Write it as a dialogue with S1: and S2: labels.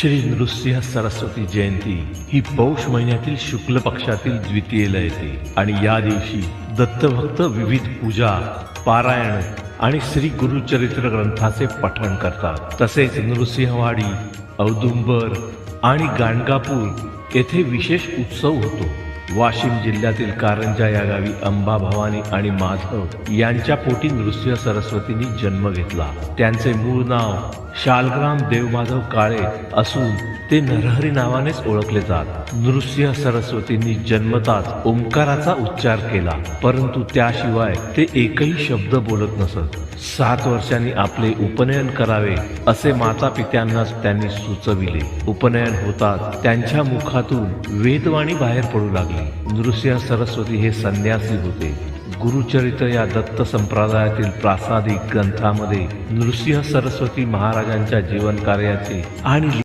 S1: श्री नृसिंह सरस्वती जयंती ही पौष महिन्यातील शुक्ल पक्षातील द्वितीयेला येते आणि या दिवशी दत्तभक्त विविध पूजा, पारायण आणि श्री गुरुचरित्र ग्रंथाचे पठण करतात। तसेच नृसिंहवाडी, औदुंबर आणि गाणगापूर येथे विशेष उत्सव होतो। वाशिम जिल्ह्यातील कारंजा या गावी अंबा भवानी आणि माधव यांच्या पोटी नृसिंह सरस्वतींनी जन्म घेतला। त्यांचे मूळ नाव शालग्राम देवमाधव काळे असून ते नरहरी नावानेच ओळखले जात। नृसिंह सरस्वतींनी जन्मताच ओंकाराचा उच्चार केला, परंतु त्याशिवाय ते एकही शब्द बोलत नसत। 7 वर्षांनी आपले उपनयन करावे असे माता पित्यांनाच त्यांनी सुचविले। उपनयन होताच त्यांच्या मुखातून वेदवाणी बाहेर पडू लागली। नृसिंह सरस्वती हे संन्यासी होते। गुरुचरित्र या दत्त संप्रदायातील प्रासादिक ग्रंथामध्ये नृसिंह सरस्वती महाराजांच्या जीवन कार्याचे आणि